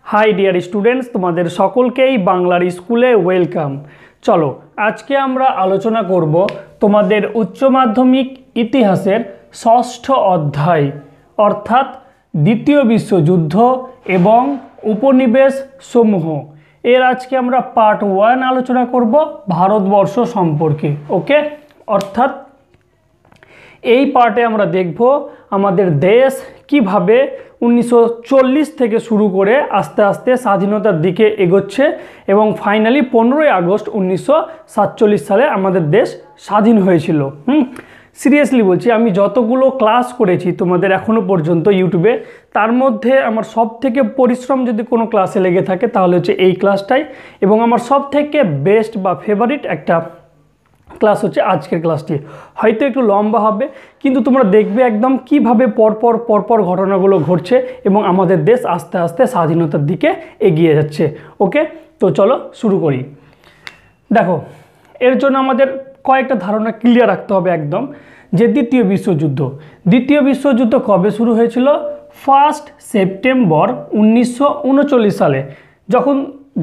High dear students तुम्हारे सकलकेई बांगलार स्कूले welcome. चलो आज के आमरा आलोचना करब तुम्हारे उच्च माध्यमिक इतिहासेर षष्ठ अध्याय अर्थात द्वितीय विश्वयुद्ध एवं उपनिवेश समूह एर आज के आमरा पार्ट 1 आलोचना करब भारतवर्ष सम्पर्के। ओके, अर्थात এই পার্টে আমরা দেখব আমাদের দেশ কিভাবে 1940 থেকে শুরু করে আস্তে আস্তে স্বাধীনতার দিকে এগোচ্ছে এবং ফাইনালি 15ই আগস্ট 1947 সালে আমাদের দেশ স্বাধীন হয়েছিল। সিরিয়াসলি বলছি, আমি যতগুলো ক্লাস করেছি তোমাদের এখনো পর্যন্ত ইউটিউবে, তার মধ্যে আমার সবথেকে পরিশ্রম যদি কোনো ক্লাসে লেগে থাকে তাহলে হচ্ছে এই ক্লাসটাই, এবং আমার সবথেকে বেস্ট বা ফেভারিট একটা ক্লাস হচ্ছে আজকের ক্লাসটি। হয়তো একটু লম্বা হবে কিন্তু তোমরা দেখবে একদম কিভাবে পরপর ঘটনাগুলো ঘটছে এবং আমাদের দেশ আস্তে আস্তে স্বাধীনতার দিকে এগিয়ে যাচ্ছে। ওকে, তো চলো শুরু করি। দেখো, এর জন্য আমাদের কয়েকটা ধারণা ক্লিয়ার রাখতে হবে একদম, যে দ্বিতীয় বিশ্বযুদ্ধ কবে শুরু হয়েছিল? 1 সেপ্টেম্বর 1939 সালে, যখন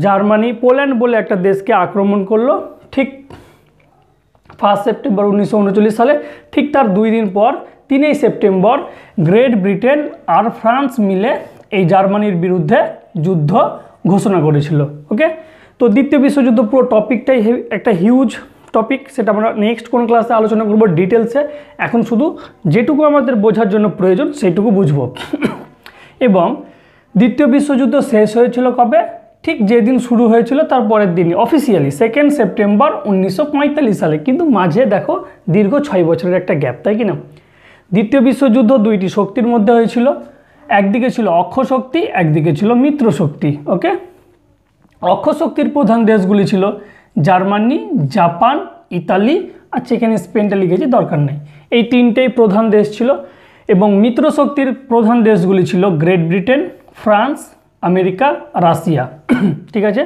জার্মানি পোল্যান্ড বলে একটা দেশকে আক্রমণ করলো। ঠিক 1 সেপ্টেম্বর 1939 সালে, ঠিক তার 2 দিন পর 3 সেপ্টেম্বর গ্রেট ব্রিটেন আর ফ্রান্স মিলে এই জার্মানির বিরুদ্ধে যুদ্ধ ঘোষণা করেছিল। ওকে, তো দ্বিতীয় বিশ্বযুদ্ধ পুরো টপিকটাই একটা হিউজ টপিক, সেটা আমরা নেক্সট কোন ক্লাসে আলোচনা করব ডিটেলসে। এখন শুধু যেটুকু আমাদের বোঝার জন্য প্রয়োজন সেইটুকু বুঝবো। এবং দ্বিতীয় বিশ্বযুদ্ধ শেষ হয়েছিল কবে? ঠিক যেদিন শুরু হয়েছিল তার পরের দিনই, অফিসিয়ালি 2 সেপ্টেম্বর 1945 সালে। কিন্তু মাঝে দেখো দীর্ঘ 6 বছরের একটা গ্যাপ, তাই কি না? দ্বিতীয় বিশ্বযুদ্ধ দুইটি শক্তির মধ্যে হয়েছিল, একদিকে ছিল অক্ষ শক্তি, একদিকে ছিল মিত্র শক্তি। ওকে, অক্ষ শক্তির প্রধান দেশগুলি ছিল জার্মানি, জাপান, ইতালি, আর এখানে স্পেনটা লিখেছি, দরকার নেই। এই তিনটেই প্রধান দেশ ছিল। এবং মিত্র শক্তির প্রধান দেশগুলি ছিল great Britain, France, America, Russia. ঠিক আছে,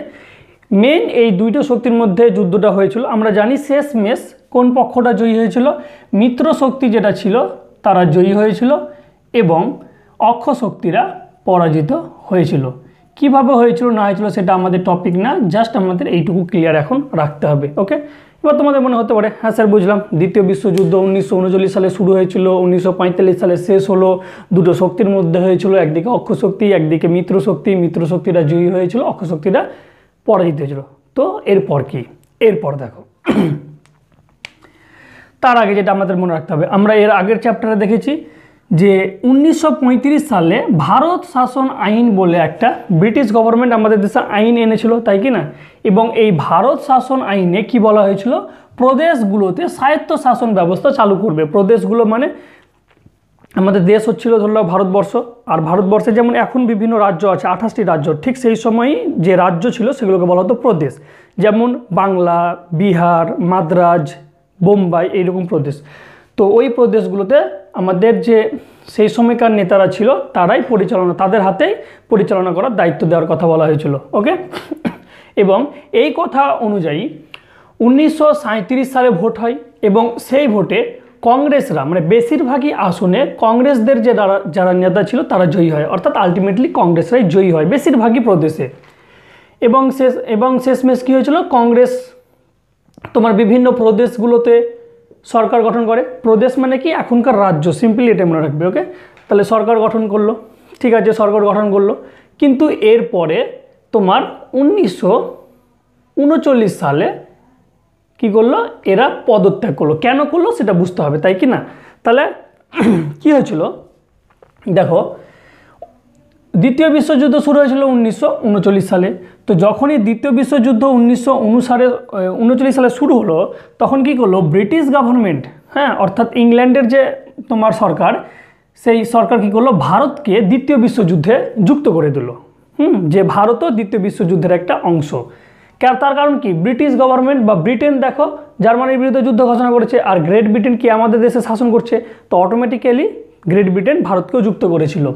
মেন এই দুইটা শক্তির মধ্যে যুদ্ধটা হয়েছিল। আমরা জানি শেষমেশ কোন পক্ষটা জয়ী হয়েছিল? মিত্র শক্তি যেটা ছিল তারা জয়ী হয়েছিল এবং অক্ষ শক্তিরা পরাজিত হয়েছিল। কিভাবে হয়েছিল না হয়েছিল সেটা আমাদের টপিক না, জাস্ট আমাদের এইটুকু ক্লিয়ার এখন রাখতে হবে। ওকে, এবার তোমাদের মনে হতে পারে হ্যাঁ স্যার বুঝলাম, দ্বিতীয় বিশ্বযুদ্ধ 1939 সালে শুরু হয়েছিল, 1945 সালে শেষ হলো, দুটো শক্তির মধ্যে হয়েছিল, একদিকে অক্ষ শক্তি, একদিকে মিত্র শক্তিরা জয়ী হয়েছিল, অক্ষ শক্তিরা পরাজিত হয়েছিল। তো এরপর কি? এরপর দেখো, তার আগে যেটা আমাদের মনে রাখতে হবে, আমরা এর আগের চ্যাপ্টারে দেখেছি যে 1935 সালে ভারত শাসন আইন বলে একটা ব্রিটিশ গভর্নমেন্ট আমাদের দেশে আইন এনেছিল, তাই কি না? এবং এই ভারত শাসন আইনে কি বলা হয়েছিল? প্রদেশগুলোতে স্বায়ত্ত শাসন ব্যবস্থা চালু করবে। প্রদেশগুলো মানে আমাদের দেশ হচ্ছিল ধরলো ভারতবর্ষ, আর ভারতবর্ষে যেমন এখন বিভিন্ন রাজ্য আছে, 28টি রাজ্য, ঠিক সেই সময়ই যে রাজ্য ছিল সেগুলোকে বলা হতো প্রদেশ। যেমন বাংলা, বিহার, মাদ্রাজ, বোম্বাই, এইরকম প্রদেশ। তো ওই প্রদেশগুলোতে আমাদের যে সেই সময়কার নেতারা ছিল তারাই তাদের হাতেই পরিচালনা করার দায়িত্ব দেওয়ার কথা বলা হয়েছিল। ওকে, এবং এই কথা অনুযায়ী 1937 সালে ভোট হয় এবং সেই ভোটে কংগ্রেসরা মানে বেশিরভাগই আসনে কংগ্রেসদের যে যারা নেতা ছিল তারা জয়ী হয়, অর্থাৎ আলটিমেটলি কংগ্রেসরাই জয়ী হয় বেশিরভাগই প্রদেশে। এবং শেষমেশ কী হয়েছিল? কংগ্রেস তোমার বিভিন্ন প্রদেশগুলোতে সরকার গঠন করে। প্রদেশ মানে কি? এখনকার রাজ্য, সিম্পলি এটা মনে রাখবে। ওকে, তাহলে সরকার গঠন করলো, ঠিক আছে, সরকার গঠন করলো। কিন্তু এরপরে তোমার 1939 সালে কি করলো? এরা পদত্যাগ করলো। কেন করলো সেটা বুঝতে হবে, তাই কি না? তাহলে কি হয়েছিল দেখো, দ্বিতীয় বিশ্বযুদ্ধ শুরু হয়েছিল 1939 সালে। তো যখনই দ্বিতীয় বিশ্বযুদ্ধ 1939 সালে শুরু হলো, তখন কি করলো ব্রিটিশ গভর্নমেন্ট, হ্যাঁ, অর্থাৎ ইংল্যান্ডের যে তোমার সরকার, সেই সরকার কি করলো? ভারতকে দ্বিতীয় বিশ্বযুদ্ধে যুক্ত করে দিল। যে ভারতও দ্বিতীয় বিশ্বযুদ্ধের একটা অংশ। তার কারণ কি? ব্রিটিশ গভর্নমেন্ট বা ব্রিটেন দেখো জার্মানির বিরুদ্ধে যুদ্ধ ঘোষণা করেছে, আর গ্রেট ব্রিটেন কি আমাদের দেশে শাসন করছে, তো অটোমেটিক্যালি গ্রেট ব্রিটেন ভারতকেও যুক্ত করেছিল।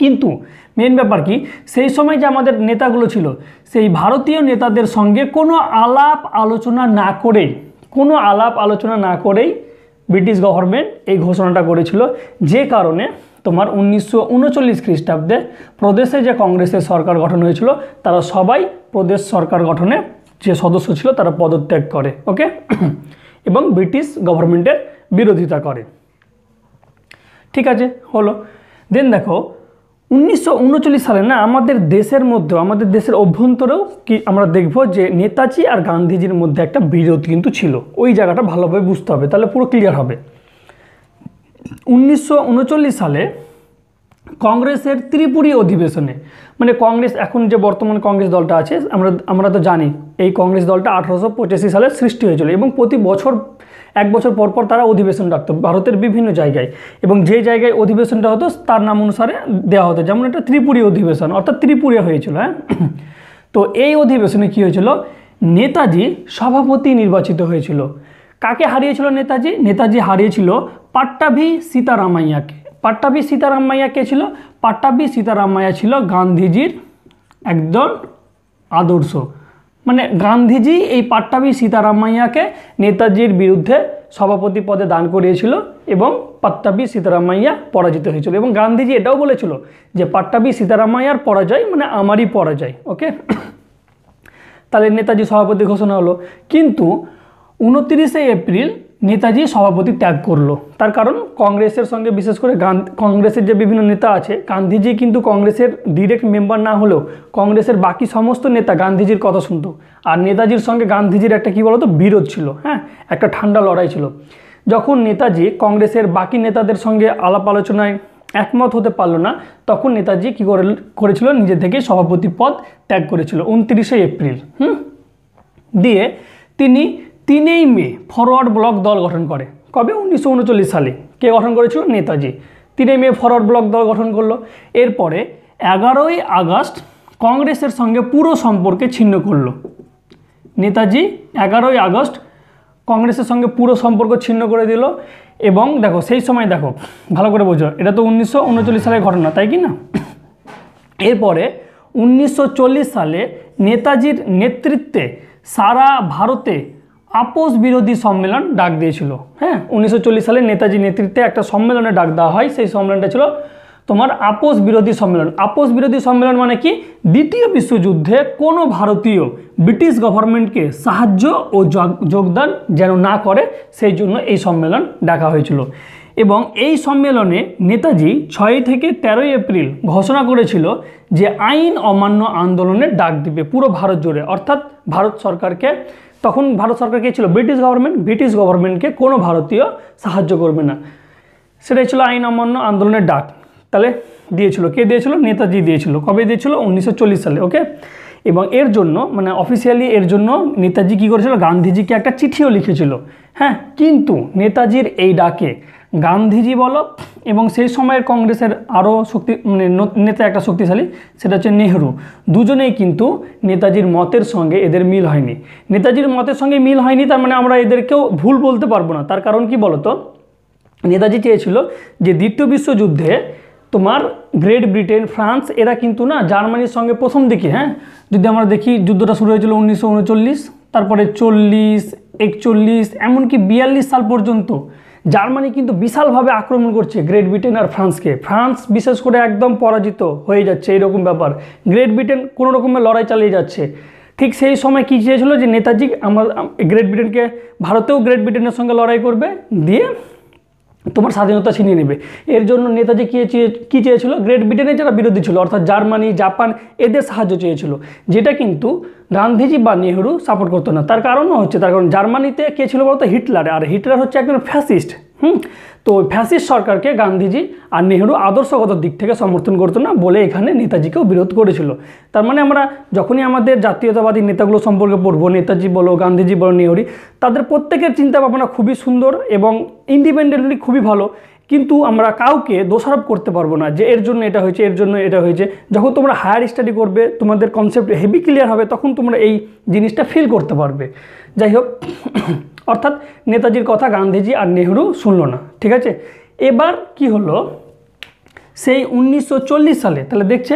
কিন্তু মেন ব্যাপার কি, সেই সময় যে আমাদের নেতাগুলো ছিল সেই ভারতীয় নেতাদের সঙ্গে কোনো আলাপ আলোচনা না করেই ব্রিটিশ গভর্নমেন্ট এই ঘোষণাটা করেছিল, যে কারণে তোমার 1939 খ্রিস্টাব্দে প্রদেশে যে কংগ্রেসের সরকার গঠন হয়েছিল তারা সবাই প্রদেশ সরকার গঠনে যে সদস্য ছিল তারা পদত্যাগ করে, ওকে, এবং ব্রিটিশ গভর্নমেন্টের বিরোধিতা করে। ঠিক আছে, হলো। দেন দেখো 1939 সালে না আমাদের দেশের মধ্যেও, আমাদের দেশের অভ্যন্তরেও কি আমরা দেখব যে নেতাজি আর গান্ধীজির মধ্যে একটা বিরোধ কিন্তু ছিল। ওই জায়গাটা ভালোভাবে বুঝতে হবে, তাহলে পুরো ক্লিয়ার হবে। 1939 সালে কংগ্রেসের ত্রিপুরী অধিবেশনে, মানে কংগ্রেস এখন যে বর্তমান কংগ্রেস দলটা আছে, আমরা তো জানি এই কংগ্রেস দলটা 1885 সালে সৃষ্টি হয়েছিল এবং প্রতি বছর 1 বছর পর পর তারা অধিবেশন ডাকত ভারতের বিভিন্ন জায়গায়, এবং যে জায়গায় অধিবেশনটা হতো তার নাম অনুসারে দেওয়া হতো। যেমন এটা ত্রিপুরী অধিবেশন, অর্থাৎ ত্রিপুরা হয়েছিল, হ্যাঁ। তো এই অধিবেশনে কী হয়েছিল, নেতাজি সভাপতি নির্বাচিত হয়েছিল। কাকে হারিয়েছিল নেতাজি? নেতাজি হারিয়েছিল পাট্টাভি সীতারামাইয়াকে। পাট্টাভি সীতারামাইয়া কে ছিল? পাট্টাভি সীতারামাইয়া ছিল গান্ধীজির একজন আদর্শ, মানে গান্ধীজি এই পাট্টাভি সীতারামাইয়াকে নেতাজির বিরুদ্ধে সভাপতি পদে দান করিয়েছিল এবং পাট্টাভি সীতারামাইয়া পরাজিত হয়েছিল। এবং গান্ধীজি এটাও বলেছিল যে পাট্টাভি সীতারামাইয়ার পরাজয় মানে আমারই পরাজয়, ওকে। তাহলে নেতাজি সভাপতি ঘোষণা হলো, কিন্তু 29শে এপ্রিল নেতাজি সভাপতি ত্যাগ করলো। তার কারণ কংগ্রেসের সঙ্গে, বিশেষ করে কংগ্রেসের যে বিভিন্ন নেতা আছে, গান্ধীজি কিন্তু কংগ্রেসের ডিরেক্ট মেম্বার না হলেও কংগ্রেসের বাকি সমস্ত নেতা গান্ধীজির কথা শুনতো। আর নেতাজির সঙ্গে গান্ধীজির একটা কী বলতো বিরোধ ছিল, হ্যাঁ, একটা ঠান্ডা লড়াই ছিল। যখন নেতাজি কংগ্রেসের বাকি নেতাদের সঙ্গে আলাপ আলোচনায় একমত হতে পারলো না, তখন নেতাজি কী করেছিল, নিজে থেকে সভাপতি পদ ত্যাগ করেছিল 29শে এপ্রিল। দিয়ে তিনি 3 মে ফরওয়ার্ড ব্লক দল গঠন করে। কবে? 1939 সালে। কে গঠন করেছিল? নেতাজি। 3 মে ফরওয়ার্ড ব্লক দল গঠন করলো। এরপরে 11ই আগস্ট কংগ্রেসের সঙ্গে পুরো সম্পর্কে ছিন্ন করলো। নেতাজি 11ই আগস্ট কংগ্রেসের সঙ্গে পুরো সম্পর্ক ছিন্ন করে দিল। এবং দেখো সেই সময়, দেখো ভালো করে বোঝো, এটা তো 1939 সালের ঘটনা, তাই কি না? এরপরে 1940 সালে নেতাজির নেতৃত্বে সারা ভারতে আপোষ বিরোধী সম্মেলন ডাক দিয়েছিল, হ্যাঁ। 1940 সালে নেতাজির নেতৃত্বে একটা সম্মেলনের ডাক দেওয়া হয়। সেই সম্মেলনটা ছিল তোমার আপোষ বিরোধী সম্মেলন। আপোষ বিরোধী সম্মেলন মানে কি? দ্বিতীয় বিশ্বযুদ্ধে কোনো ভারতীয় ব্রিটিশ গভর্নমেন্টকে সাহায্য ও যোগদান যেন না করে, সেই জন্য এই সম্মেলন ডাকা হয়েছিল। এবং এই সম্মেলনে নেতাজি 6 থেকে 13 এপ্রিল ঘোষণা করেছিল যে আইন অমান্য আন্দোলনের ডাক দিবে পুরো ভারত জুড়ে। অর্থাৎ ভারত সরকারকে, তখন ভারত সরকার কে ছিল? British government. ব্রিটিশ গভর্নমেন্টকে কোনো ভারতীয় সাহায্য করবে না, সেটাই ছিল আইন অমান্য আন্দোলনের ডাক। তাহলে দিয়েছিল কে? দিয়েছিল নেতাজি দিয়েছিল। কবে দিয়েছিল? 1940 সালে, ওকে। এবং এর জন্য মানে অফিসিয়ালি এর জন্য নেতাজি কী করেছিল? গান্ধীজিকে একটা চিঠিও লিখেছিল, হ্যাঁ। কিন্তু নেতাজির এই ডাকে গান্ধীজি বলো এবং সেই সময়ের কংগ্রেসের আরও মানে নেতা একটা শক্তিশালী, সেটা হচ্ছে নেহরু, দুজনেই কিন্তু নেতাজির মতের সঙ্গে এদের মিল হয়নি। নেতাজির মতের সঙ্গে মিল হয়নি, তার মানে আমরা এদেরকেও ভুল বলতে পারবো না। তার কারণ কি বলতো, নেতাজি চেয়েছিল যে দ্বিতীয় বিশ্বযুদ্ধে তোমার গ্রেট ব্রিটেন, ফ্রান্স এরা কিন্তু না জার্মানির সঙ্গে প্রথম দিকে, হ্যাঁ, যদি আমরা দেখি যুদ্ধটা শুরু হয়েছিল 1939, তারপরে 40, 41, এমনকি 42 সাল পর্যন্ত জার্মানি কিন্তু বিশালভাবে আক্রমণ করছে গ্রেট ব্রিটেন আর ফ্রান্সকে। ফ্রান্স বিশেষ করে একদম পরাজিত হয়ে যাচ্ছে, এরকম ব্যাপার। গ্রেট ব্রিটেন কোনো রকমের লড়াই চালিয়ে যাচ্ছে। ঠিক সেই সময় কী চেয়েছিল যে নেতাজি গ্রেট ব্রিটেনকে, ভারতেও গ্রেট ব্রিটেনের সঙ্গে লড়াই করবে, দিয়ে তোমার স্বাধীনতা ছিনিয়ে নেবে। এর জন্য নেতাজি কী চেয়েছিল? গ্রেট ব্রিটেনের যারা বিরোধী ছিল অর্থাৎ জার্মানি, জাপান, এদের সাহায্য চেয়েছিল, যেটা কিন্তু গান্ধীজি বা নেহরু সাপোর্ট করতো না। তার কারণও হচ্ছে, তার কারণ জার্মানিতে কে ছিল বলতো? হিটলার। আর হিটলার হচ্ছে একজন ফ্যাসিস্ট, তো ফ্যাসিস্ট সরকারকে গান্ধীজি আর নেহরু আদর্শগত দিক থেকে সমর্থন করতো না বলে এখানে নেতাজিকেও বিরোধ করেছিল। তার মানে আমরা যখনই আমাদের জাতীয়তাবাদী নেতাগুলো সম্পর্কে পড়বো, নেতাজি বলো, গান্ধীজি বলো, নেহরু, তাদের প্রত্যেকের চিন্তা ভাবনা খুবই সুন্দর এবং ইন্ডিপেন্ডেন্টলি খুবই ভালো, কিন্তু আমরা কাউকে দোষারোপ করতে পারবো না যে এর জন্য এটা হয়েছে, এর জন্য এটা হয়েছে। যখন তোমরা হায়ার স্টাডি করবে, তোমাদের কনসেপ্ট হেভি ক্লিয়ার হবে, তখন তোমরা এই জিনিসটা ফিল করতে পারবে। যাই হোক, অর্থাৎ নেতাজির কথা গান্ধীজি আর নেহরু শুনলো না, ঠিক আছে। এবার কি হলো, সেই 1940 সালে, তাহলে দেখছে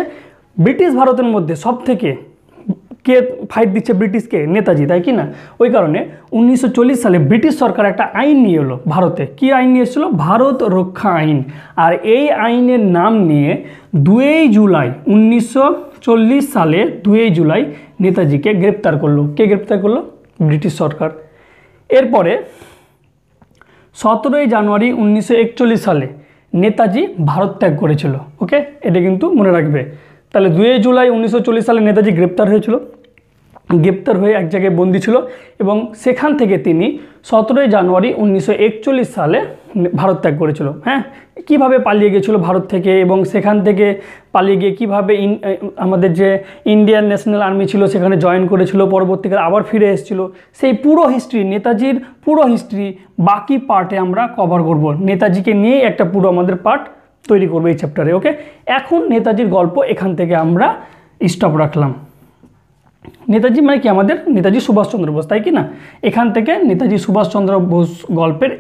ব্রিটিশ ভারতের মধ্যে সব থেকে কে ফাইট দিচ্ছে ব্রিটিশকে? নেতাজি, তাই কি না? ওই কারণে 1940 সালে ব্রিটিশ সরকার একটা আইন নিয়ে এলো ভারতে। কি আইন নিয়ে এসেছিল? ভারত রক্ষা আইন। আর এই আইনের নাম নিয়ে 2 জুলাই 1940 সালে 2 জুলাই নেতাজিকে গ্রেপ্তার করলো। কে গ্রেপ্তার করলো? ব্রিটিশ সরকার। এরপরে 17 জানুয়ারি 1941 সালে নেতাজি ভারত ত্যাগ করেছিল। ওকে, এটা কিন্তু মনে রাখবে। তাহলে 2 জুলাই 1940 সালে নেতাজি গ্রেপ্তার হয়েছিল, গ্রেপ্তার হয়ে এক জায়গায় বন্দী ছিল এবং সেখান থেকে তিনি 17 জানুয়ারি 1941 সালে ভারত ত্যাগ করেছিল। হ্যাঁ, কীভাবে পালিয়ে গিয়েছিল ভারত থেকে এবং সেখান থেকে পালিয়ে গিয়ে কীভাবে আমাদের যে ইন্ডিয়ান ন্যাশনাল আর্মি ছিল সেখানে জয়েন করেছিল, পরবর্তীকালে আবার ফিরে এসেছিল, সেই পুরো হিস্ট্রি, নেতাজির পুরো হিস্ট্রি বাকি পার্টে আমরা কভার করব। নেতাজিকে নিয়ে একটা পুরো আমাদের পার্ট তৈরি করবো এই চ্যাপ্টারে। ওকে, এখন নেতাজির গল্প এখান থেকে আমরা স্টপ রাখলাম। নেতাজি মানে কি? আমাদের নেতাজি সুভাষচন্দ্র বোস, তাই কি না? এখান থেকে নেতাজি সুভাষচন্দ্র বোস গল্পের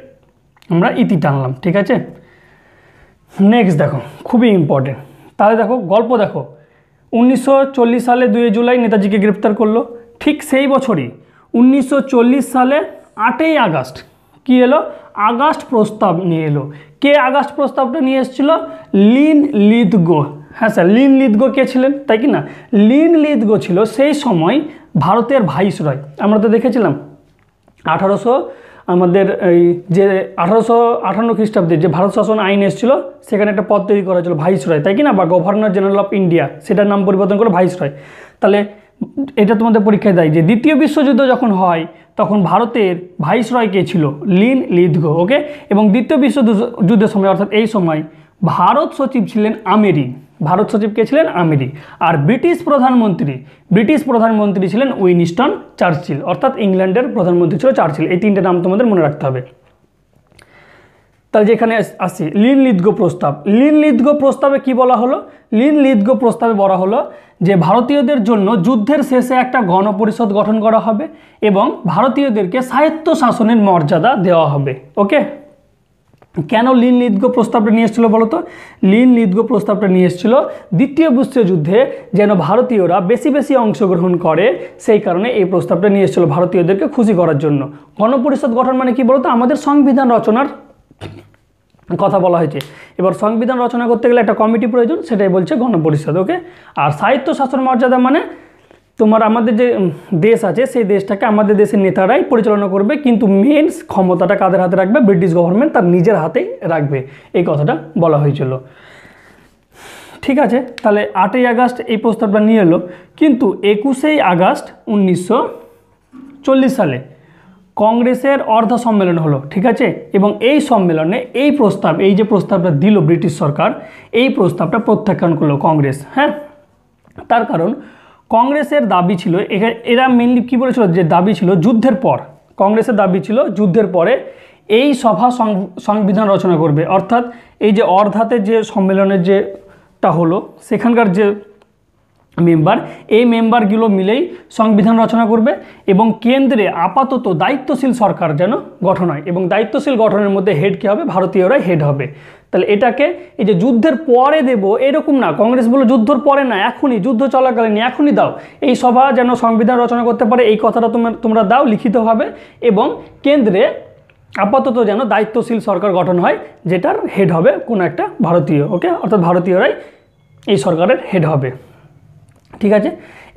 আমরা ইতি টানলাম। ঠিক আছে, নেক্সট দেখো, খুবই ইম্পর্টেন্ট। তাহলে দেখো গল্প দেখো, 1940 সালে 2 জুলাই নেতাজিকে গ্রেপ্তার করলো। ঠিক সেই বছরই 1940 সালে 8 আগস্ট কি এলো? আগস্ট প্রস্তাব নিয়ে এলো। কে আগস্ট প্রস্তাবটা নিয়ে এসেছিল? লিন লিথগো। হ্যাঁ স্যার, লিন লিথগো কে ছিলেন, তাই কি না? লিন লিথগো ছিল সেই সময় ভারতের ভাইসরয়। আমরা তো দেখেছিলাম 1800 আমাদের এই যে 1858 খ্রিস্টাব্দে যে ভারত শাসন আইন এসেছিল সেখানে একটা পদ তৈরি করা হয়েছিল ভাইসরয়, তাই কি না? বা গভর্নর জেনারেল অফ ইন্ডিয়া, সেটার নাম পরিবর্তন করে ভাইসরয়। তাহলে এটা তোমাদের পরীক্ষায় দেয় যে দ্বিতীয় বিশ্বযুদ্ধ যখন হয় তখন ভারতের ভাইসরয় কে ছিল? লিন লিথগো। ওকে, এবং দ্বিতীয় বিশ্বযুদ্ধের সময় অর্থাৎ এই সময় ভারত সচিব ছিলেন আমেরি। ভারত সচিব কে ছিলেন? আমেরি। আর ব্রিটিশ প্রধানমন্ত্রী ছিলেন উইনস্টন চার্চিল, অর্থাৎ ইংল্যান্ডের প্রধানমন্ত্রী ছিল চার্চিল। এই তিনটে নাম তোমাদের মনে রাখতে হবে। তাহলে যেখানে আসি লিন লিথগো প্রস্তাব। লিন লিথগো প্রস্তাবে কি বলা হলো? লিন লিথগো প্রস্তাবে বলা হলো যে ভারতীয়দের জন্য যুদ্ধের শেষে একটা গণপরিষদ গঠন করা হবে এবং ভারতীয়দেরকে স্বায়ত্ত শাসনের মর্যাদা দেওয়া হবে। ওকে, কেন লিন লিথগো প্রস্তাবটা নিয়ে এসেছিল বলো তো? লিন লিথগো প্রস্তাবটা নিয়ে এসেছিল দ্বিতীয় বিশ্বযুদ্ধে যেন ভারতীয়রা বেশি বেশি অংশগ্রহণ করে, সেই কারণে এই প্রস্তাবটা নিয়ে এসেছিল ভারতীয়দেরকে খুশি করার জন্য। গণপরিষদ গঠন মানে কি বলো তো? আমাদের সংবিধান রচনার কথা বলা হয়েছে। এবার সংবিধান রচনা করতে গেলে একটা কমিটি প্রয়োজন, সেটাই বলছে গণপরিষদ। ওকে, আর সাহিত্য শাসন মর্যাদা মানে তোমার আমাদের যে দেশ আছে সেই দেশটাকে আমাদের দেশের নেতারাই পরিচালনা করবে, কিন্তু মেন ক্ষমতাটা কাদের হাতে রাখবে? ব্রিটিশ গভর্নমেন্ট তার নিজের হাতেই রাখবে, এই কথাটা বলা হয়েছিল। ঠিক আছে, তাহলে 8 আগস্ট এই প্রস্তাবটা নিয়ে এলো, কিন্তু 21 আগস্ট 1940 সালে কংগ্রেসের অর্ধ সম্মেলন হলো। ঠিক আছে, এবং এই সম্মেলনে এই যে প্রস্তাবটা দিল ব্রিটিশ সরকার, এই প্রস্তাবটা প্রত্যাখ্যান করলো কংগ্রেস। হ্যাঁ, তার কারণ কংগ্রেসের দাবি ছিল, এরা মেনলি কী বলেছিল যে দাবি ছিল যুদ্ধের পর, কংগ্রেসের দাবি ছিল যুদ্ধের পরে এই সভা সংবিধান রচনা করবে। অর্থাৎ এই যে অর্ধাতে যে সম্মেলনের যেটা হলো সেখানকার যে মেম্বার, এই মেম্বারগুলো মিলেই সংবিধান রচনা করবে এবং কেন্দ্রে আপাতত দায়িত্বশীল সরকার যেন গঠন হয় এবং দায়িত্বশীল গঠনের মধ্যে হেড কী হবে? ভারতীয়রাই হেড হবে। তাহলে এটাকে এই যে যুদ্ধের পরে দেব এরকম না, কংগ্রেস বলে যুদ্ধের পরে না, এখনই যুদ্ধ চলাকালীন এখনই দাও, এই সভা যেন সংবিধান রচনা করতে পারে এই কথাটা তোমরা দাও লিখিতভাবে, এবং কেন্দ্রে আপাতত যেন দায়িত্বশীল সরকার গঠন হয় যেটার হেড হবে কোনো একটা ভারতীয়। ওকে, অর্থাৎ ভারতীয়রাই এই সরকারের হেড হবে। ঠিক আছে,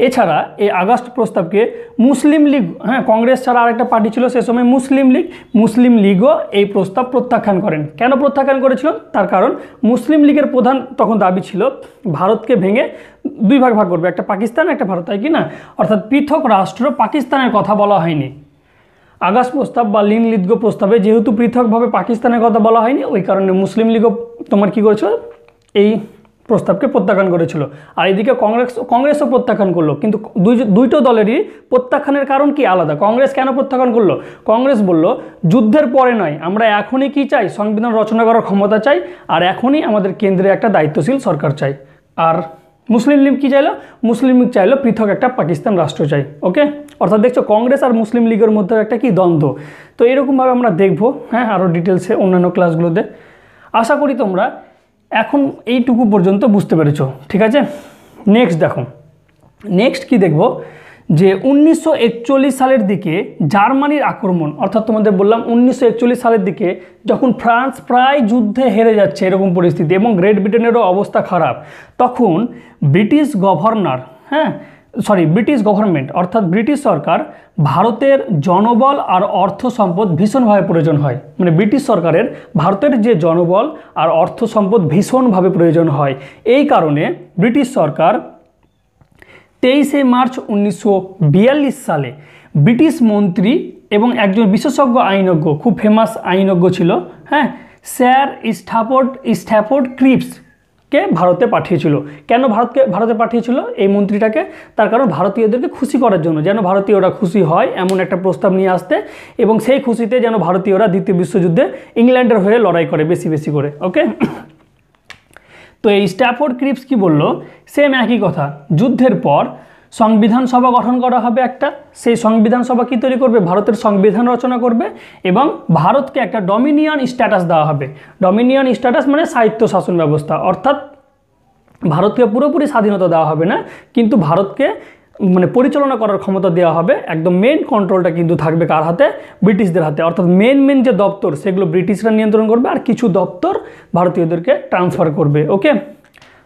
এছাড়া এই আগস্ট প্রস্তাবকে মুসলিম লীগ, হ্যাঁ কংগ্রেস ছাড়া আরেকটা পার্টি ছিল সে সময় মুসলিম লীগও এই প্রস্তাব প্রত্যাখ্যান করেন। কেন প্রত্যাখ্যান করেছিল? তার কারণ মুসলিম লীগের প্রধান তখন দাবি ছিল ভারতকে ভেঙে 2 ভাগ করবে, একটা পাকিস্তান একটা ভারত, তাই কি না? অর্থাৎ পৃথক রাষ্ট্র পাকিস্তানের কথা বলা হয়নি আগস্ট প্রস্তাব বা লিন লিথগো প্রস্তাবে, যেহেতু পৃথকভাবে পাকিস্তানের কথা বলা হয়নি ওই কারণে মুসলিম লীগও তোমার কী করেছিল? এই প্রস্তাবকে প্রত্যাখ্যান করেছিল। আর এদিকে কংগ্রেসও প্রত্যাখ্যান করলো, কিন্তু দুইটো দলেরই প্রত্যাখ্যানের কারণ কি আলাদা। কংগ্রেস কেন প্রত্যাখ্যান করলো? কংগ্রেস বলল যুদ্ধের পরে নয়, আমরা এখনই কি চাই? সংবিধান রচনা করার ক্ষমতা চাই, আর এখনই আমাদের কেন্দ্রে একটা দায়িত্বশীল সরকার চাই। আর মুসলিম লীগ কী চাইলো? মুসলিম লীগ চাইলো পৃথক একটা পাকিস্তান রাষ্ট্র চাই। ওকে, অর্থাৎ দেখছো কংগ্রেস আর মুসলিম লীগের মধ্যে একটা কি দ্বন্দ্ব। তো এরকমভাবে আমরা দেখবো, হ্যাঁ আরও ডিটেলসে অন্যান্য ক্লাসগুলোতে। আশা করি তোমরা এখন এইটুকু পর্যন্ত বুঝতে পেরেছো। ঠিক আছে, নেক্সট দেখো, নেক্সট কি দেখব যে 1941 সালের দিকে জার্মানির আক্রমণ, অর্থাৎ তোমাদের বললাম 1941 সালের দিকে যখন ফ্রান্স প্রায় যুদ্ধে হেরে যাচ্ছে এরকম পরিস্থিতি এবং গ্রেট ব্রিটেনেরও অবস্থা খারাপ, তখন ব্রিটিশ গভর্নমেন্ট অর্থাৎ ব্রিটিশ সরকার ভারতের জনবল আর অর্থ সম্পদ ভীষণভাবে প্রয়োজন হয়। মানে ব্রিটিশ সরকারের ভারতের যে জনবল আর অর্থ সম্পদ ভীষণভাবে প্রয়োজন হয়। এই কারণে ব্রিটিশ সরকার 23 মার্চ 1942 সালে ব্রিটিশ মন্ত্রী এবং একজন বিশেষজ্ঞ আইনজ্ঞ, খুব ফেমাস আইনজ্ঞ ছিল, স্যার স্ট্যাফোর্ড ক্রিপসকে ভারতে পাঠিয়েছিল। কেন ভারতে পাঠিয়েছিল এই মন্ত্রীটাকে? তার কারণ ভারতীয়দেরকে খুশি করার জন্য, যেন ভারতীয়রা খুশি হয় এমন একটা প্রস্তাব নিয়ে আসতে, এবং সেই খুশিতে যেন ভারতীয়রা দ্বিতীয় বিশ্বযুদ্ধে ইংল্যান্ডের হয়ে লড়াই করে বেশি বেশি করে। ওকে, তো এই স্ট্যাফোর্ড ক্রিপস কি বলল? সেম একই কথা, যুদ্ধের পর সংবিধান সভা গঠন করা হবে একটা, সেই সংবিধান সভা কী তৈরি করবে? ভারতের সংবিধান রচনা করবে এবং ভারতকে একটা ডমিনিয়ন স্ট্যাটাস দেওয়া হবে। ডমিনিয়ন স্ট্যাটাস মানে সাহিত্য শাসন ব্যবস্থা, অর্থাৎ ভারতকে পুরোপুরি স্বাধীনতা দেওয়া হবে না, কিন্তু ভারতকে মানে পরিচালনা করার ক্ষমতা দেওয়া হবে। একদম মেন কন্ট্রোলটা কিন্তু থাকবে কার হাতে? ব্রিটিশদের হাতে। অর্থাৎ মেন যে দপ্তর সেগুলো ব্রিটিশরা নিয়ন্ত্রণ করবে আর কিছু দপ্তর ভারতীয়দেরকে ট্রান্সফার করবে। ওকে,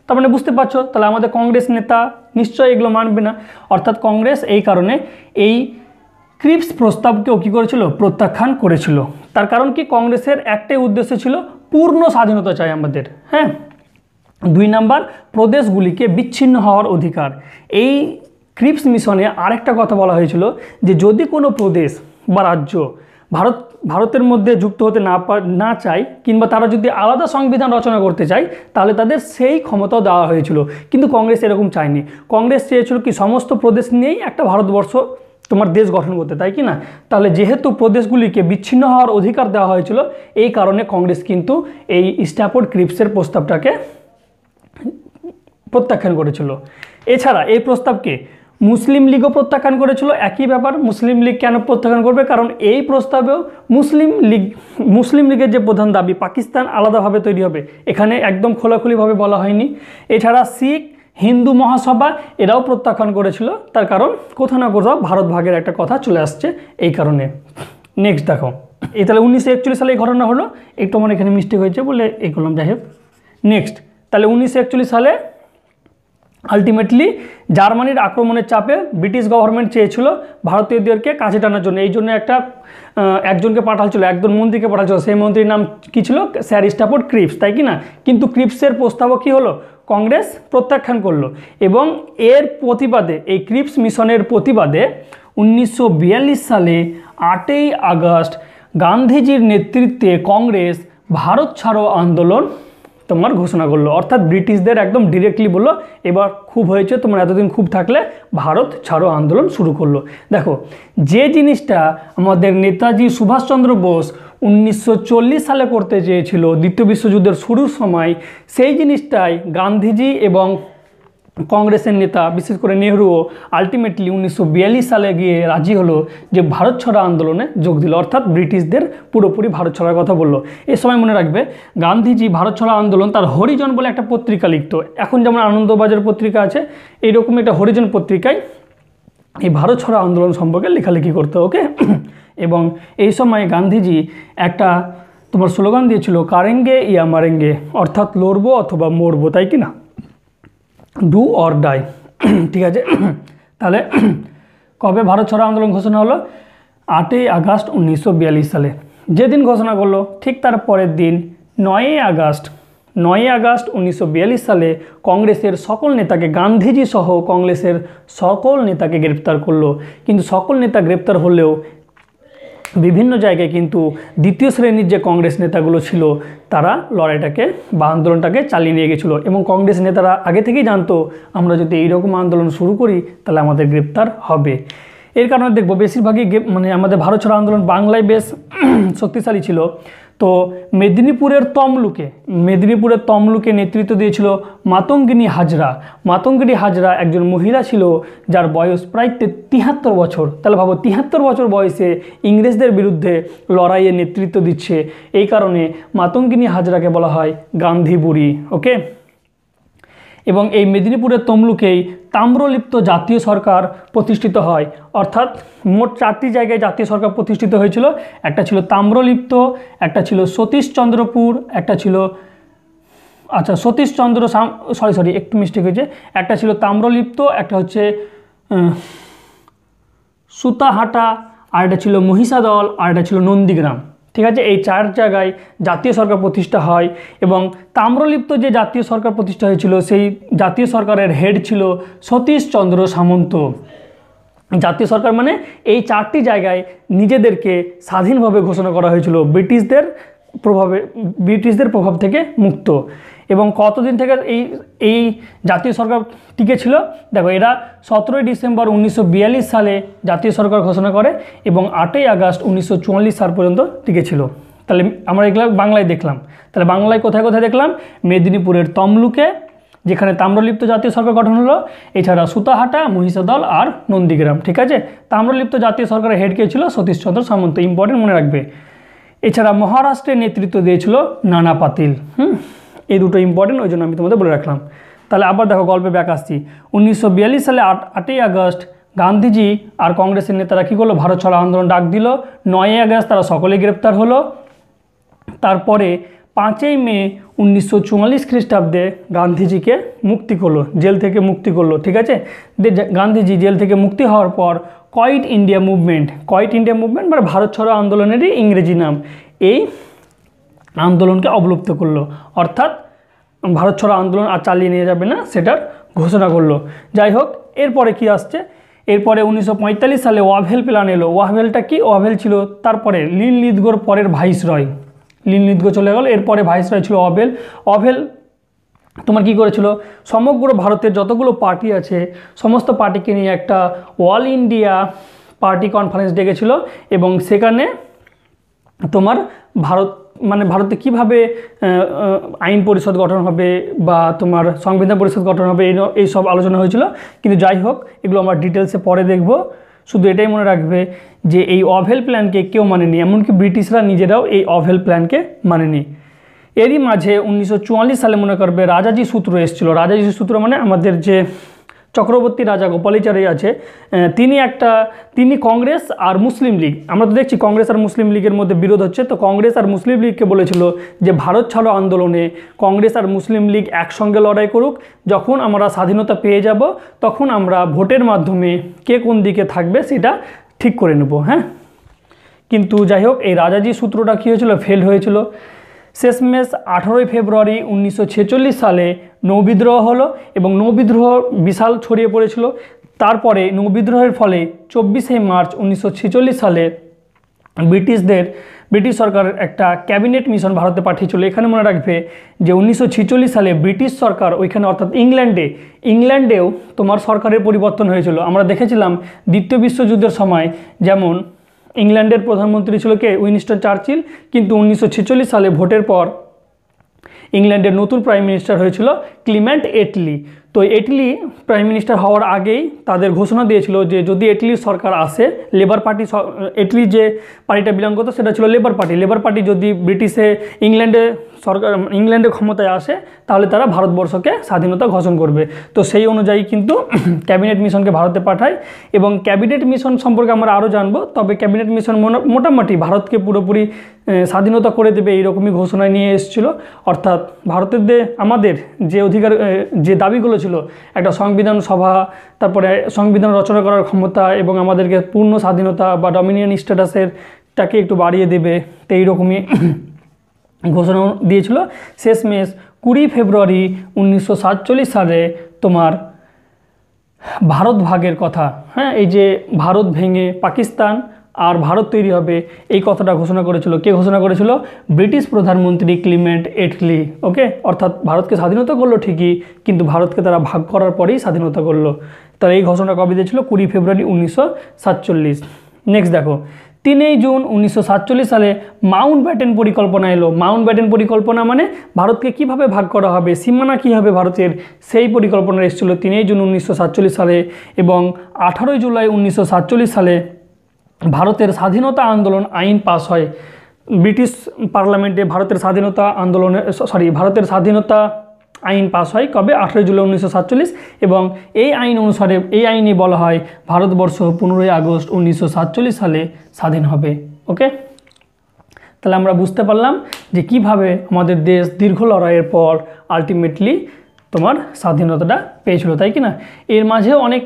তার মানে বুঝতে পারছো, তাহলে আমাদের কংগ্রেস নেতা নিশ্চয়ই এগুলো মানবে না। অর্থাৎ কংগ্রেস এই কারণে এই ক্রিপস প্রস্তাবকেও কী করেছিল? প্রত্যাখ্যান করেছিল। তার কারণ কি? কংগ্রেসের একটাই উদ্দেশ্য ছিল, পূর্ণ স্বাধীনতা চাই আমাদের। 2 নাম্বার, প্রদেশগুলিকে বিচ্ছিন্ন হওয়ার অধিকার। এই ক্রিপস মিশনে আরেকটা কথা বলা হয়েছিল যে যদি কোনো প্রদেশ বা রাজ্য ভারতের মধ্যে যুক্ত হতে না চায়, কিংবা তারা যদি আলাদা সংবিধান রচনা করতে চায়, তাহলে তাদের সেই ক্ষমতাও দেওয়া হয়েছিল। কিন্তু কংগ্রেস এরকম চায়নি। কংগ্রেস চেয়েছিল কি সমস্ত প্রদেশ নিয়েই একটা ভারতবর্ষ তোমার দেশ গঠন করতে, তাই কি না? তাহলে যেহেতু প্রদেশগুলিকে বিচ্ছিন্ন হওয়ার অধিকার দেওয়া হয়েছিল, এই কারণে কংগ্রেস কিন্তু এই স্ট্যাফোর্ড ক্রিপসের প্রস্তাবটাকে প্রত্যাখ্যান করেছিল। এছাড়া এই প্রস্তাবকে মুসলিম লীগও প্রত্যাখ্যান করেছিল। একই ব্যাপার, মুসলিম লীগ কেন প্রত্যাখ্যান করবে? কারণ এই প্রস্তাবেও মুসলিম লীগের যে প্রধান দাবি পাকিস্তান আলাদাভাবে তৈরি হবে, এখানে একদম খোলাখুলিভাবে বলা হয়নি। এছাড়া শিখ হিন্দু মহাসভা এরাও প্রত্যাখ্যান করেছিল, তার কারণ কোথাও না কোথাও ভারত ভাগের একটা কথা চলে আসছে এই কারণে। নেক্সট দেখো, এই তাহলে 1941 সালে এই ঘটনা হলো, একটু আমার এখানে মিস্টেক হয়েছে বলে এই করলাম, যাই হোক। নেক্সট, তাহলে 1941 সালে আলটিমেটলি জার্মানির আক্রমণের চাপে ব্রিটিশ গভর্নমেন্ট চেয়েছিল ভারতীয়দেরকে কাছে টানার জন্য, এই জন্য একজনকে পাঠাচ্ছিল, একজন মন্ত্রীকে পাঠাচ্ছিল। সেই মন্ত্রীর নাম কী ছিল? স্যার স্ট্যাফোর্ড ক্রিপস, তাই কি না? কিন্তু ক্রিপসের প্রস্তাবও কী হলো? কংগ্রেস প্রত্যাখ্যান করলো। এবং এর প্রতিবাদে, এই ক্রিপস মিশনের প্রতিবাদে 1942 সালে 8ই আগস্ট গান্ধীজির নেতৃত্বে কংগ্রেস ভারত ছাড়ো আন্দোলন তোমার ঘোষণা করলো। অর্থাৎ ব্রিটিশদের একদম ডিরেক্টলি বললো এবার খুব হয়েছে, তোমার এতদিন খুব থাকলে ভারত ছাড়ো আন্দোলন শুরু করলো। দেখো, যে জিনিসটা আমাদের নেতাজি সুভাষচন্দ্র বোস 1940 সালে করতে চেয়েছিল দ্বিতীয় বিশ্বযুদ্ধের শুরুর সময়, সেই জিনিসটাই গান্ধীজি এবং কংগ্রেসের নেতা বিশেষ করে নেহরুও আলটিমেটলি 1942 সালে গিয়ে রাজি হলো যে ভারত ছাড়ো আন্দোলনে যোগ দিল। অর্থাৎ ব্রিটিশদের পুরোপুরি ভারত ছাড়ার কথা বললো। এই সময় মনে রাখবে, গান্ধীজি ভারত ছাড়ো আন্দোলন তার হরিজন বলে একটা পত্রিকা লিখতো। এখন যেমন আনন্দবাজার পত্রিকা আছে, এইরকম একটা হরিজন পত্রিকায় এই ভারত ছাড়ো আন্দোলন সম্পর্কে লেখালেখি করতো। ওকে, এবং এই সময় গান্ধীজি একটা তোমার স্লোগান দিয়েছিল, কারেঙ্গে ইয়া মারেঙ্গে, অর্থাৎ লড়বো অথবা মরবো, তাই কি না? Do or die. ঠিক আছে, তাহলে কবে ভারত ছাড়ো আন্দোলন ঘোষণা হলো? 8ই আগস্ট 1942 সালে। যেদিন ঘোষণা করলো ঠিক তার পরের দিন 9ই আগস্ট 1942 সালে কংগ্রেসের সকল নেতাকে, গান্ধীজি সহ কংগ্রেসের সকল নেতাকে গ্রেপ্তার করলো। কিন্তু সকল নেতা গ্রেপ্তার হলেও বিভিন্ন জায়গায় কিন্তু দ্বিতীয় শ্রেণীর যে কংগ্রেস নেতাগুলো ছিল তারা লড়াইটাকে বা আন্দোলনটাকে চালিয়ে নিয়ে গেছিলো। এবং কংগ্রেস নেতারা আগে থেকেই জানতো আমরা যদি এইরকম আন্দোলন শুরু করি তাহলে আমাদের গ্রেপ্তার হবে। এর কারণে দেখবো বেশিরভাগই মানে আমাদের ভারত ছাড়ো আন্দোলন বাংলায় বেশ শক্তিশালী ছিল। তো মেদিনীপুরের তমলুকে নেতৃত্ব দিয়েছিল মাতঙ্গিনী হাজরা। মাতঙ্গিনী হাজরা একজন মহিলা ছিল যার বয়স প্রায় 73 বছর। তাহলে ভাবো 73 বছর বয়সে ইংরেজদের বিরুদ্ধে লড়াইয়ে নেতৃত্ব দিচ্ছে। এই কারণে মাতঙ্গিনী হাজরাকে বলা হয় গান্ধী বুড়ি। ওকে, এবং এই মেদিনীপুরের তমলুকেই তাম্রলিপ্ত জাতীয় সরকার প্রতিষ্ঠিত হয়। অর্থাৎ মোট 4টি জায়গায় জাতীয় সরকার প্রতিষ্ঠিত হয়েছিল। একটা ছিল তাম্রলিপ্ত, একটা ছিল সতীশচন্দ্রপুর, একটা ছিল সতীশচন্দ্র একটু মিস্টেক হয়েছে, একটা ছিল তাম্রলিপ্ত, একটা হচ্ছে সুতাহাটা, আর একটা ছিল মহিষাদল, আর একটা ছিল নন্দীগ্রাম। ঠিক আছে, এই 4 জায়গায় জাতীয় সরকার প্রতিষ্ঠা হয়। এবং তাম্রলিপ্ত যে জাতীয় সরকার প্রতিষ্ঠা হয়েছিল সেই জাতীয় সরকারের হেড ছিল সতীশচন্দ্র সামন্ত। জাতীয় সরকার মানে এই 4টি জায়গায় নিজেদেরকে স্বাধীনভাবে ঘোষণা করা হয়েছিল ব্রিটিশদের প্রভাব থেকে মুক্ত। এবং কতদিন থেকে এই জাতীয় সরকার টিকে ছিল? দেখো, এরা 17 ডিসেম্বর 1942 সালে জাতীয় সরকার ঘোষণা করে এবং 8 আগস্ট 1944 সাল পর্যন্ত টিকে ছিল। তাহলে আমরা এগুলো বাংলায় দেখলাম। তাহলে বাংলায় কোথায় কোথায় দেখলাম? মেদিনীপুরের তমলুকে, যেখানে তাম্রলিপ্ত জাতীয় সরকার গঠন হলো, এছাড়া সুতাহাটা, মহিষাদল আর নন্দীগ্রাম। ঠিক আছে, তাম্রলিপ্ত জাতীয় সরকারের হেড কে ছিল সতীশচন্দ্র সামন্ত, ইম্পর্টেন্ট মনে রাখবে। এছাড়া মহারাষ্ট্রের নেতৃত্ব দিয়েছিল নানা পাতিল। এই দুটো ইম্পর্টেন্ট, ওই জন্য আমি তোমাদের বলে রাখলাম। তাহলে আবার দেখো, গল্পে ব্যাক আসছি। 1942 সালে 8 আগস্ট গান্ধীজি আর কংগ্রেসের নেতারা কী করলো? ভারত ছাড়ো আন্দোলন ডাক দিল। 9 আগস্ট তারা সকলে গ্রেপ্তার হলো। তারপরে 5 মে 1944 খ্রিস্টাব্দে গান্ধীজিকে মুক্তি করলো, জেল থেকে মুক্তি করলো। ঠিক আছে, গান্ধীজি জেল থেকে মুক্তি হওয়ার পর কোয়েট ইন্ডিয়া মুভমেন্ট মানে ভারত ছাড়ো আন্দোলনেরই ইংরেজি নাম, এই আন্দোলনকে অবলুপ্ত করলো। অর্থাৎ ভারত ছাড়ো আন্দোলন আর চালিয়ে নিয়ে যাবে না, সেটার ঘোষণা করলো। যাই হোক, এরপরে কি আসছে? এরপরে 1945 সালে ওয়াভেল প্ল্যান এলো। ওয়াভেলটা কি? ওয়াভেল ছিল তারপরে লিন লিথগোর পরের ভাইসরয়। লিন লিথগো চলে গেল, এরপরে ভাইসরয় ছিল ওয়াভেল। ওয়াভেল তোমার কি করেছিল? সমগ্র ভারতের যতগুলো পার্টি আছে সমস্ত পার্টিকে নিয়ে একটা অল ইন্ডিয়া পার্টি কনফারেন্স ডেকেছিল এবং সেখানে তোমার ভারতে কিভাবে আইন পরিষদ গঠন হবে বা তোমার সংবিধান পরিষদ গঠন হবে, এই সব আলোচনা হয়েছিল। কিন্তু যাই হোক, এগুলো আমরা ডিটেলসে পরে দেখব। শুধু এটাই মনে রাখবে যে এই ওয়াভেল প্ল্যানকে কেউ মানেনি, এমনকি ব্রিটিশরা নিজেরাও এই ওয়াভেল প্ল্যানকে মানেনি। এরই মাঝে 1944 সালে মনে করবে রাজাজি সূত্র এসেছিল। রাজাজি সূত্র মানে আমাদের যে চক্রবর্তী রাজা গোপালাচারী আছে, তিনি কংগ্রেস আর মুসলিম লীগ, আমরা তো দেখছি কংগ্রেস আর মুসলিম লীগের মধ্যে বিরোধ হচ্ছে, তো কংগ্রেস আর মুসলিম লীগকে বলেছিল যে ভারত ছাড়ো আন্দোলনে কংগ্রেস আর মুসলিম লীগ একসঙ্গে লড়াই করুক, যখন আমরা স্বাধীনতা পেয়ে যাব তখন আমরা ভোটের মাধ্যমে কে কোন দিকে থাকবে সেটা ঠিক করে নেব। হ্যাঁ, কিন্তু যাই হোক, এই রাজাজি সূত্রটা কী হয়েছিল? ফেল হয়েছিল। শেষমেশ 18 ফেব্রুয়ারি 1946 সালে নৌবিদ্রোহ হলো এবং নৌবিদ্রোহ বিশাল ছড়িয়ে পড়েছিল। তারপরে নৌবিদ্রোহের ফলে 24 মার্চ 1946 সালে ব্রিটিশ সরকার একটা ক্যাবিনেট মিশন ভারতে পাঠিয়েছিল। এখানে মনে রাখবে যে 1946 সালে ব্রিটিশ সরকার ওইখানে অর্থাৎ ইংল্যান্ডেও তোমার সরকারের পরিবর্তন হয়েছিল। আমরা দেখেছিলাম দ্বিতীয় বিশ্বযুদ্ধের সময় যেমন ইংল্যান্ডের প্রধানমন্ত্রী ছিল কে? Winston Churchill. কিন্তু 1946 সালে ভোটের পর ইংল্যান্ডের নতুন প্রাইম মিনিস্টার হয়েছিল ক্লিমেন্ট এটলি। তো এটলি প্রাইম মিনিস্টার হওয়ার আগেই তাদের ঘোষণা দিয়েছিল যে যদি এটলির সরকার আসে, লেবার পার্টি, এটলি যে পার্টিটা বিলং করতো সেটা ছিল লেবার পার্টি যদি ইংল্যান্ডে ক্ষমতায় আসে তাহলে তারা ভারতবর্ষকে স্বাধীনতা ঘোষণা করবে। তো সেই অনুযায়ী কিন্তু ক্যাবিনেট মিশনকে ভারতে পাঠায় এবং ক্যাবিনেট মিশন সম্পর্কে আমরা আরও জানবো। তবে ক্যাবিনেট মিশন মোটামুটি ভারতকে পুরোপুরি স্বাধীনতা করে দেবে এইরকমই ঘোষণা নিয়ে এসেছিলো। অর্থাৎ ভারতের আমাদের যে অধিকার, যে দাবিগুলো ছিল, একটা সংবিধান সভা, তারপরে সংবিধান রচনা করার ক্ষমতা এবং আমাদেরকে পূর্ণ স্বাধীনতা বা ডমিনিয়ন স্ট্যাটাসটাকে একটু বাড়িয়ে দেবে, তো এইরকমই ঘোষণা দিয়েছিল। শেষমেশ 20 ফেব্রুয়ারি 1947 সালে তোমার ভারত ভাগের কথা, হ্যাঁ, এই যে ভারত ভেঙে পাকিস্তান আর ভারত তৈরি হবে এই কথাটা ঘোষণা করেছিল। কে ঘোষণা করেছিল? ব্রিটিশ প্রধানমন্ত্রী ক্লিমেন্ট এটলি। ওকে, অর্থাৎ ভারতকে স্বাধীনতা করলো ঠিকই, কিন্তু ভারতকে তারা ভাগ করার পরেই স্বাধীনতা করলো। তারা এই ঘোষণা কবে দিয়েছিল? 20 ফেব্রুয়ারি 1947। নেক্সট দেখো, 3 জুন 1947 সালে মাউন্ট ব্যাটেন পরিকল্পনা এলো। মাউন্ট ব্যাটেন পরিকল্পনা মানে ভারতকে কিভাবে ভাগ করা হবে, সীমানা কী হবে ভারতের, সেই পরিকল্পনা এসেছিল 3 জুন 1947 সালে। এবং 18 জুলাই 1947 সালে ভারতের স্বাধীনতা আন্দোলন আইন পাস হয়। ব্রিটিশ পার্লামেন্টে ভারতের স্বাধীনতা আইন পাস হয় কবে 18 জুলাই 1947 এবং এই আইন অনুসারে এই আইনে বলা হয় ভারতবর্ষ 15 আগস্ট 1947 সালে স্বাধীন হবে। ওকে, তাহলে আমরা বুঝতে পারলাম যে কিভাবে আমাদের দেশ দীর্ঘ লড়াইয়ের পর আলটিমেটলি তোমার স্বাধীনতাটা পেয়েছিল, তাই কি না। এর মাঝেও অনেক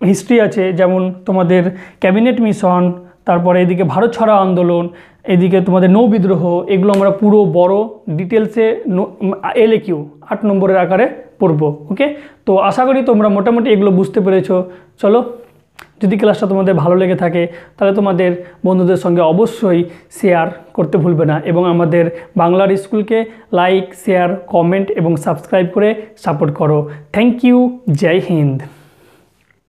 হিস্ট্রি আছে, যেমন তোমাদের ক্যাবিনেট মিশন, তারপরে এদিকে ভারত ছাড়ো আন্দোলন, এদিকে তোমাদের নৌ বিদ্রোহ, এগুলো আমরা পুরো বড় ডিটেলসে LAQ 8 নম্বরের আকারে পড়ব। ওকে, তো আশা করি তোমরা মোটামুটি এগুলো বুঝতে পেরেছো। চলো, যদি ক্লাসটা তোমাদের ভালো লেগে থাকে তাহলে তোমাদের বন্ধুদের সঙ্গে অবশ্যই শেয়ার করতে ভুলবে না এবং আমাদের বাংলার স্কুলকে লাইক, শেয়ার, কমেন্ট এবং সাবস্ক্রাইব করে সাপোর্ট করো। থ্যাংক ইউ, জয় হিন্দ।